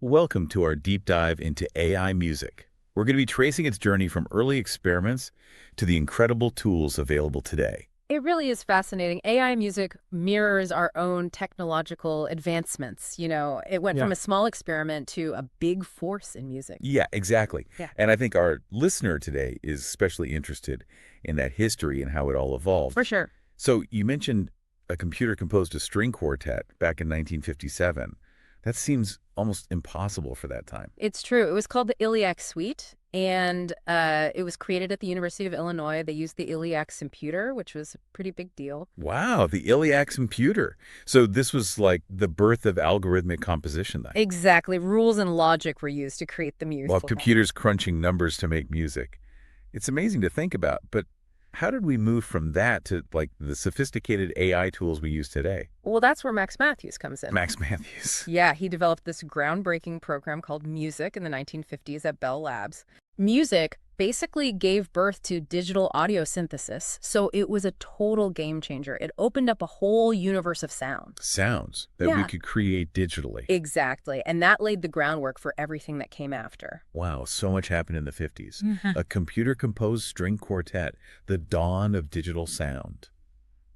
Welcome to our deep dive into AI music. We're going to be tracing its journey from early experiments to the incredible tools available today. It really is fascinating. AI music mirrors our own technological advancements. It went Yeah. from a small experiment to a big force in music. Yeah, exactly. Yeah, And I think our listener today is especially interested in that history and how it all evolved. for sure. So you mentioned a computer composed a string quartet back in 1957. That seems almost impossible for that time. It's true. It was called the Iliac Suite, and it was created at the University of Illinois. They used the Iliac computer, which was a pretty big deal. Wow, the Iliac computer. So this was like the birth of algorithmic composition then. Exactly. Rules and logic were used to create the While music. computers crunching numbers to make music. It's amazing to think about, but how did we move from that to like the sophisticated AI tools we use today? Well, that's where Max Matthews comes in. Max Matthews. Yeah, he developed this groundbreaking program called Music in the 1950s at Bell Labs. Music basically gave birth to digital audio synthesis, so it was a total game changer. It opened up a whole universe of sound. Sounds that we Yeah, could create digitally. exactly. And that laid the groundwork for everything that came after. Wow, so much happened in the 50s. Mhm. A computer-composed string quartet, the dawn of digital sound.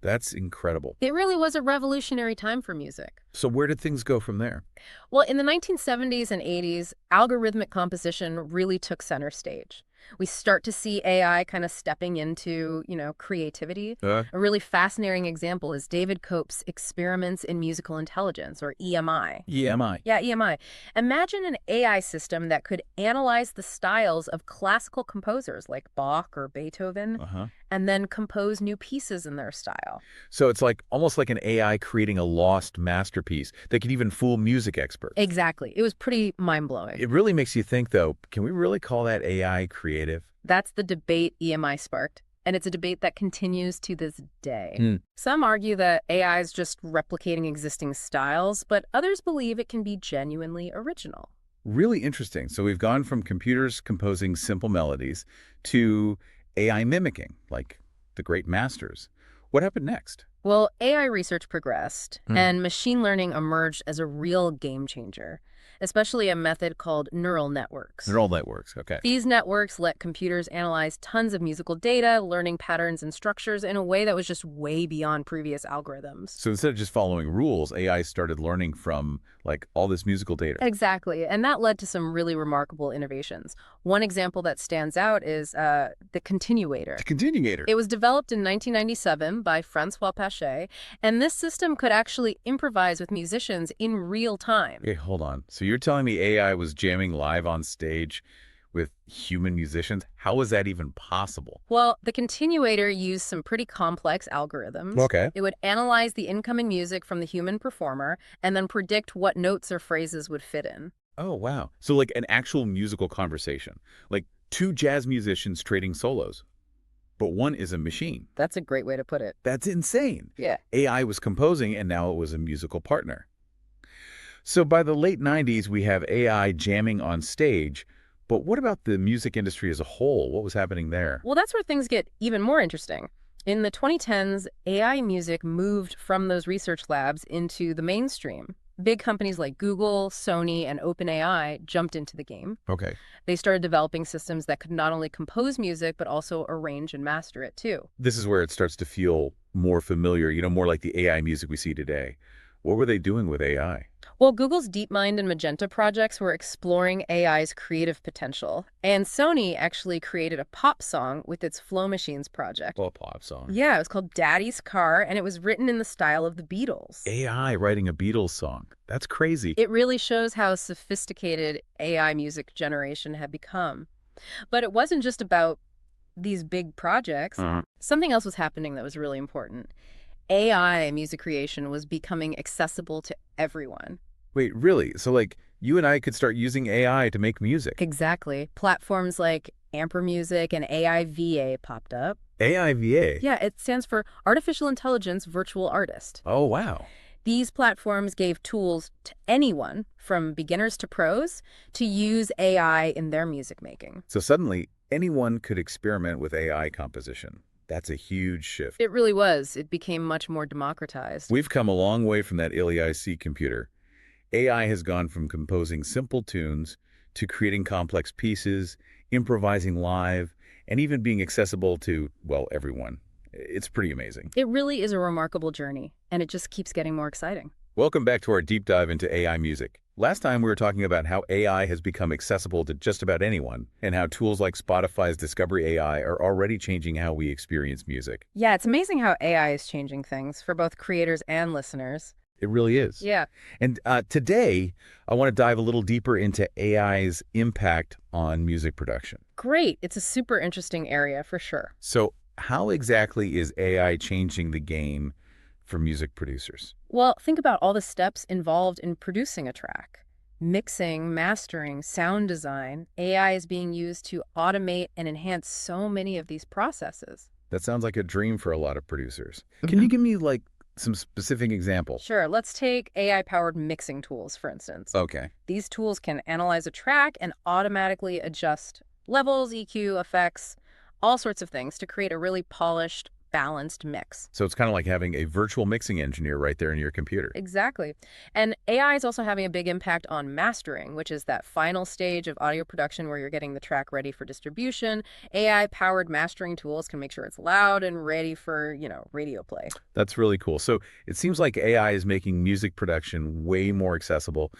That's incredible. It really was a revolutionary time for music. So where did things go from there? Well, in the 1970s and 80s, algorithmic composition really took center stage. We start to see AI kind of stepping into, creativity. Uh, A really fascinating example is David Cope's Experiments in Musical Intelligence, or EMI. EMI. Yeah, EMI. Imagine an AI system that could analyze the styles of classical composers like Bach or Beethoven Uh-huh. and then compose new pieces in their style. So it's like almost like an AI creating a lost masterpiece that could even fool music experts. Exactly. It was pretty mind-blowing. It really makes you think, though, can we really call that AI creative? That's the debate EMI sparked, and it's a debate that continues to this day. Hmm. Some argue that AI is just replicating existing styles, but others believe it can be genuinely original. Really interesting. So we've gone from computers composing simple melodies to AI mimicking, like the great masters. What happened next? Well, AI research progressed, Hmm. and machine learning emerged as a real game changer, especially a method called neural networks. Neural networks. Okay. These networks let computers analyze tons of musical data, learning patterns and structures in a way that was just way beyond previous algorithms. So instead of just following rules, AI started learning from like all this musical data. Exactly, and that led to some really remarkable innovations. One example that stands out is the continuator. The continuator. It was developed in 1997 by Francois Pachet, and this system could actually improvise with musicians in real time. Okay, hold on. So you're telling me AI was jamming live on stage with human musicians? How was that even possible? Well, the continuator used some pretty complex algorithms. Okay. It would analyze the incoming music from the human performer and then predict what notes or phrases would fit in. Oh, wow. So like an actual musical conversation, like two jazz musicians trading solos, but one is a machine. That's a great way to put it. That's insane. Yeah. AI was composing and now it was a musical partner. So by the late 90s, we have AI jamming on stage. But what about the music industry as a whole? What was happening there? Well, that's where things get even more interesting. In the 2010s, AI music moved from those research labs into the mainstream. Big companies like Google, Sony, and OpenAI jumped into the game. Okay. They started developing systems that could not only compose music, but also arrange and master it too. This is where it starts to feel more familiar, more like the AI music we see today. What were they doing with AI? Well, Google's DeepMind and Magenta projects were exploring AI's creative potential, and Sony actually created a pop song with its Flow Machines project. Well, a pop song. Yeah, it was called Daddy's Car, and it was written in the style of the Beatles. AI writing a Beatles song. That's crazy. It really shows how sophisticated AI music generation had become. But it wasn't just about these big projects. Uh-huh. Something else was happening that was really important. AI music creation was becoming accessible to everyone. Wait, really? So like you and I could start using AI to make music. Exactly. Platforms like Amper Music and AIVA popped up. AIVA? Yeah, it stands for Artificial Intelligence Virtual Artist. Oh, wow. These platforms gave tools to anyone, from beginners to pros, to use AI in their music making. So suddenly anyone could experiment with AI composition. That's a huge shift. It really was. It became much more democratized. We've come a long way from that ILIC computer. AI has gone from composing simple tunes to creating complex pieces, improvising live, and even being accessible to, well, everyone. It's pretty amazing. It really is a remarkable journey, and it just keeps getting more exciting. Welcome back to our deep dive into AI music. Last time we were talking about how AI has become accessible to just about anyone, and how tools like Spotify's Discovery AI are already changing how we experience music. Yeah, it's amazing how AI is changing things for both creators and listeners. It really is. Yeah, And today, I want to dive a little deeper into AI's impact on music production. great. It's a super interesting area for sure. So, how exactly is AI changing the game for music producers? Well, think about all the steps involved in producing a track. Mixing, mastering, sound design. AI is being used to automate and enhance so many of these processes. That sounds like a dream for a lot of producers. Can you give me like some specific examples? Sure, let's take AI-powered mixing tools, for instance. Okay. These tools can analyze a track and automatically adjust levels, EQ, effects, all sorts of things to create a really polished, balanced mix. So it's kind of like having a virtual mixing engineer right there in your computer. Exactly. And AI is also having a big impact on mastering, which is that final stage of audio production where you're getting the track ready for distribution. AI-powered mastering tools can make sure it's loud and ready for, radio play. That's really cool. So it seems like AI is making music production way more accessible.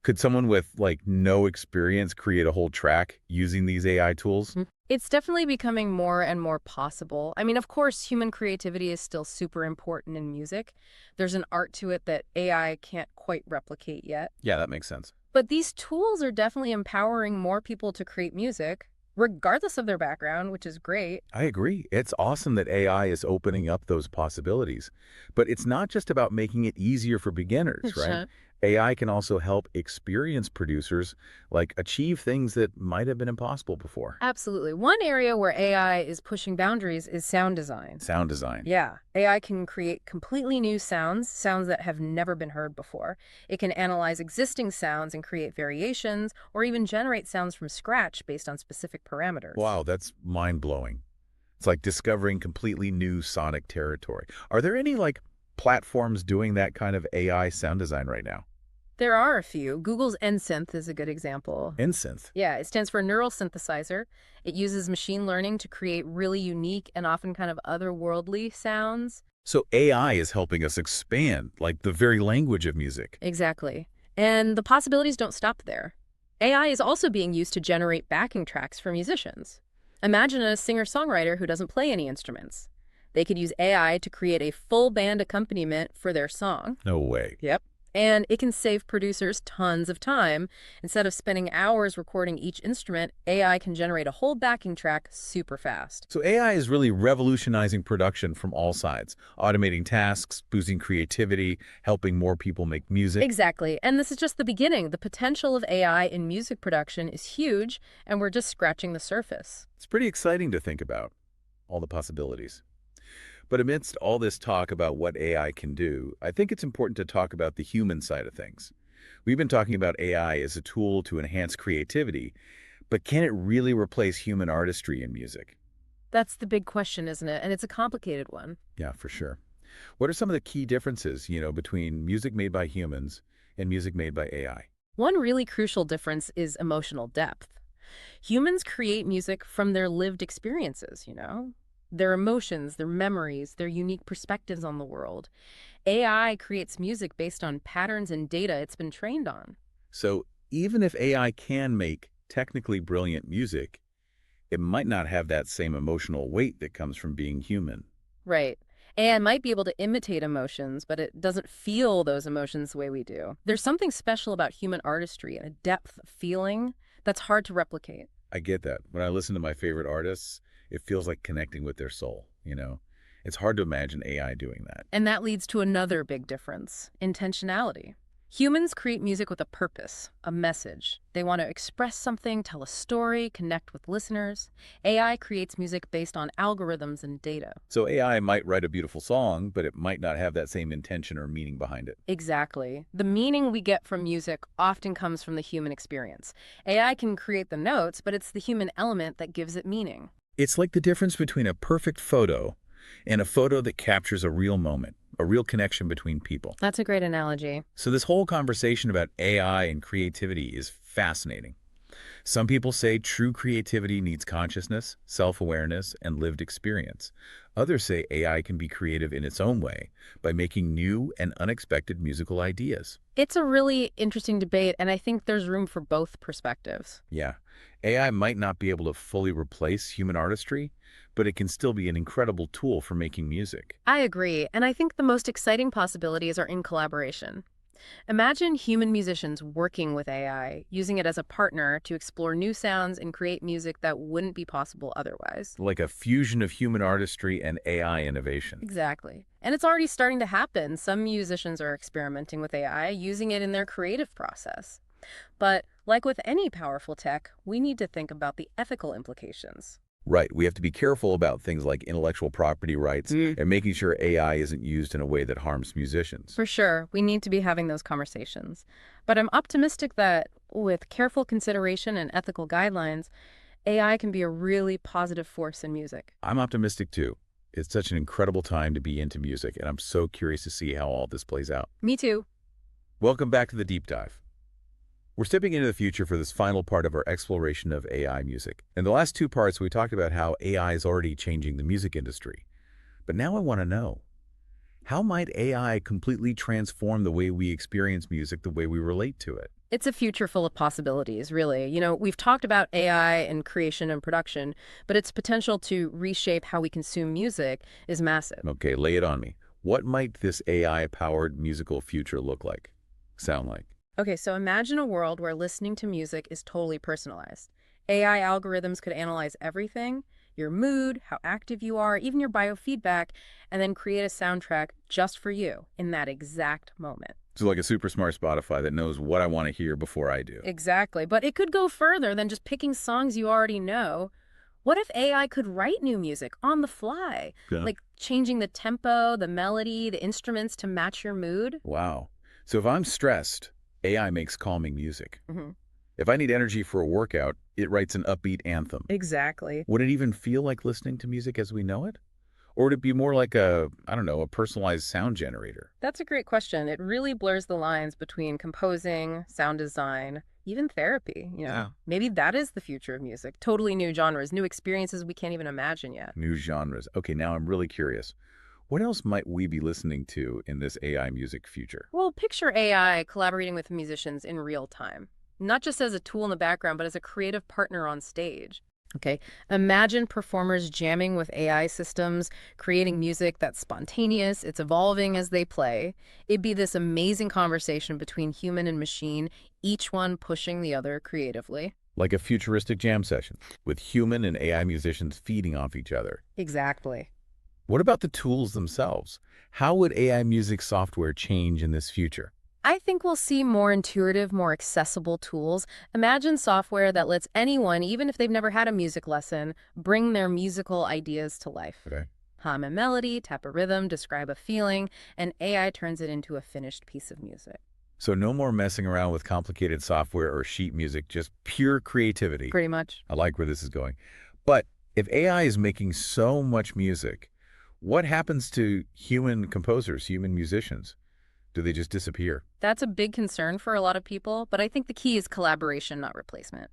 Could someone with like no experience create a whole track using these AI tools? It's definitely becoming more and more possible. I mean, of course, human creativity is still super important in music. There's an art to it that AI can't quite replicate yet. Yeah, that makes sense. But these tools are definitely empowering more people to create music, regardless of their background, which is great. I agree. It's awesome that AI is opening up those possibilities. But it's not just about making it easier for beginners, right? Sure. AI can also help experienced producers like achieve things that might have been impossible before. Absolutely. One area where AI is pushing boundaries is sound design. Sound design. Yeah, AI can create completely new sounds, sounds that have never been heard before. It can analyze existing sounds and create variations, or even generate sounds from scratch based on specific parameters. Wow, that's mind-blowing. It's like discovering completely new sonic territory. Are there any like platforms doing that kind of AI sound design right now? There are a few. Google's NSynth is a good example. NSynth. Yeah, it stands for Neural Synthesizer. It uses machine learning to create really unique and often kind of otherworldly sounds. So AI is helping us expand like the very language of music. Exactly. And the possibilities don't stop there. AI is also being used to generate backing tracks for musicians. Imagine a singer-songwriter who doesn't play any instruments. They could use AI to create a full band accompaniment for their song. No way. Yep. And it can save producers tons of time. Instead of spending hours recording each instrument, AI can generate a whole backing track super fast. So AI is really revolutionizing production from all sides, automating tasks, boosting creativity, helping more people make music. Exactly. And this is just the beginning. The potential of AI in music production is huge, and we're just scratching the surface. It's pretty exciting to think about, all the possibilities. But amidst all this talk about what AI can do, I think it's important to talk about the human side of things. We've been talking about AI as a tool to enhance creativity, but can it really replace human artistry in music? That's the big question, isn't it? And it's a complicated one. Yeah, for sure. What are some of the key differences, between music made by humans and music made by AI? One really crucial difference is emotional depth. Humans create music from their lived experiences. Their emotions, their memories, their unique perspectives on the world. AI creates music based on patterns and data it's been trained on. So even if AI can make technically brilliant music, it might not have that same emotional weight that comes from being human. Right. AI might be able to imitate emotions, but it doesn't feel those emotions the way we do. There's something special about human artistry and a depth of feeling that's hard to replicate. I get that. When I listen to my favorite artists, it feels like connecting with their soul. It's hard to imagine AI doing that. And that leads to another big difference, intentionality. Humans create music with a purpose, a message. They want to express something, tell a story, connect with listeners. AI creates music based on algorithms and data. So AI might write a beautiful song, but it might not have that same intention or meaning behind it. Exactly. The meaning we get from music often comes from the human experience. AI can create the notes, but it's the human element that gives it meaning. It's like the difference between a perfect photo and a photo that captures a real moment, a real connection between people. That's a great analogy. So this whole conversation about AI and creativity is fascinating. Some people say true creativity needs consciousness, self-awareness, and lived experience. Others say AI can be creative in its own way by making new and unexpected musical ideas. It's a really interesting debate, and I think there's room for both perspectives. Yeah, AI might not be able to fully replace human artistry, but it can still be an incredible tool for making music. I agree, and I think the most exciting possibilities are in collaboration. Imagine human musicians working with AI, using it as a partner to explore new sounds and create music that wouldn't be possible otherwise. Like a fusion of human artistry and AI innovation. Exactly. And it's already starting to happen. Some musicians are experimenting with AI, using it in their creative process. But like with any powerful tech, we need to think about the ethical implications. Right, we have to be careful about things like intellectual property rights and making sure AI isn't used in a way that harms musicians. For sure, we need to be having those conversations. But I'm optimistic that with careful consideration and ethical guidelines, AI can be a really positive force in music. I'm optimistic too. It's such an incredible time to be into music, and I'm so curious to see how all this plays out. Me too. Welcome back to the deep dive. We're stepping into the future for this final part of our exploration of AI music. In the last two parts, we talked about how AI is already changing the music industry. But now I want to know, how might AI completely transform the way we experience music, the way we relate to it? It's a future full of possibilities, really. We've talked about AI and creation and production, but its potential to reshape how we consume music is massive. Okay, lay it on me. What might this AI-powered musical future look like? Sound like? Okay, so imagine a world where listening to music is totally personalized. AI algorithms could analyze everything, your mood, how active you are, even your biofeedback, and then create a soundtrack just for you in that exact moment. So like a super smart Spotify that knows what I want to hear before I do. Exactly, but it could go further than just picking songs you already know. What if AI could write new music on the fly, Yeah. like changing the tempo, the melody, the instruments to match your mood? Wow. So if I'm stressed, AI makes calming music. hmm If I need energy for a workout, it writes an upbeat anthem. Exactly. Would it even feel like listening to music as we know it? Or would it be more like a, I don't know, a personalized sound generator? That's a great question. It really blurs the lines between composing, sound design, even therapy. Yeah. Maybe that is the future of music. Totally new genres, new experiences we can't even imagine yet. New genres. Okay, now I'm really curious. What else might we be listening to in this AI music future? Well, picture AI collaborating with musicians in real time, not just as a tool in the background, but as a creative partner on stage. Okay, imagine performers jamming with AI systems, creating music that's spontaneous, it's evolving as they play. It'd be this amazing conversation between human and machine, each one pushing the other creatively. Like a futuristic jam session with human and AI musicians feeding off each other. Exactly. What about the tools themselves? How would AI music software change in this future? I think we'll see more intuitive, more accessible tools. Imagine software that lets anyone, even if they've never had a music lesson, bring their musical ideas to life. Okay. Hum a melody, tap a rhythm, describe a feeling, and AI turns it into a finished piece of music. So no more messing around with complicated software or sheet music, just pure creativity. Pretty much. I like where this is going. But if AI is making so much music, what happens to human composers, human musicians? Do they just disappear? That's a big concern for a lot of people, but I think the key is collaboration, not replacement.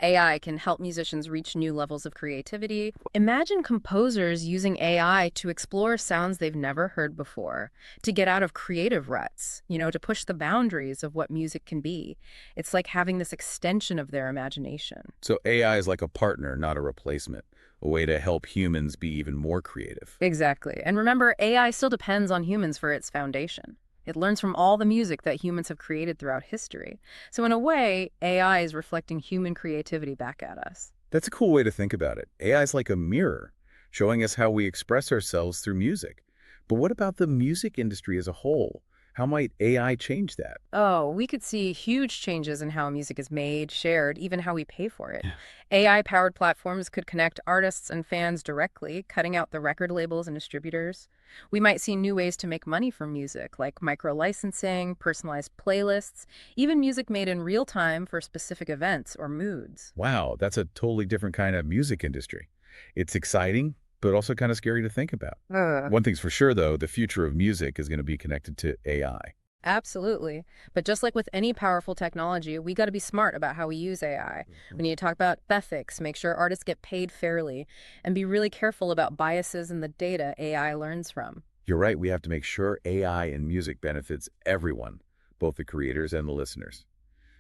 AI can help musicians reach new levels of creativity. Imagine composers using AI to explore sounds they've never heard before, to get out of creative ruts, to push the boundaries of what music can be. It's like having this extension of their imagination. So AI is like a partner, not a replacement, a way to help humans be even more creative. Exactly. And remember, AI still depends on humans for its foundation. It learns from all the music that humans have created throughout history. So in a way, AI is reflecting human creativity back at us. That's a cool way to think about it. AI is like a mirror, showing us how we express ourselves through music. But what about the music industry as a whole? How might AI change that? Oh, we could see huge changes in how music is made, shared, even how we pay for it. AI-powered platforms could connect artists and fans directly, cutting out the record labels and distributors. We might see new ways to make money from music, like micro-licensing, personalized playlists, even music made in real time for specific events or moods. Wow, that's a totally different kind of music industry. It's exciting, but also kind of scary to think about. Ugh. One thing's for sure, though, the future of music is going to be connected to AI. Absolutely. But just like with any powerful technology, we got to be smart about how we use AI. We need to talk about ethics, make sure artists get paid fairly, and be really careful about biases in the data AI learns from. You're right, we have to make sure AI in music benefits everyone, both the creators and the listeners.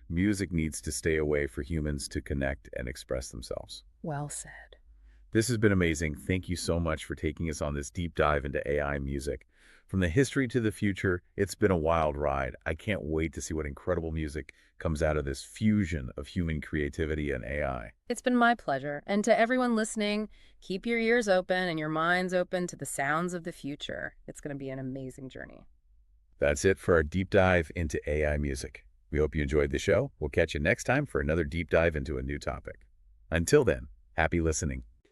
Music needs to stay a way for humans to connect and express themselves. Well said. This has been amazing. Thank you so much for taking us on this deep dive into AI music. From the history to the future, it's been a wild ride. I can't wait to see what incredible music comes out of this fusion of human creativity and AI. It's been my pleasure. And to everyone listening, keep your ears open and your minds open to the sounds of the future. It's going to be an amazing journey. That's it for our deep dive into AI music. We hope you enjoyed the show. We'll catch you next time for another deep dive into a new topic. Until then, happy listening.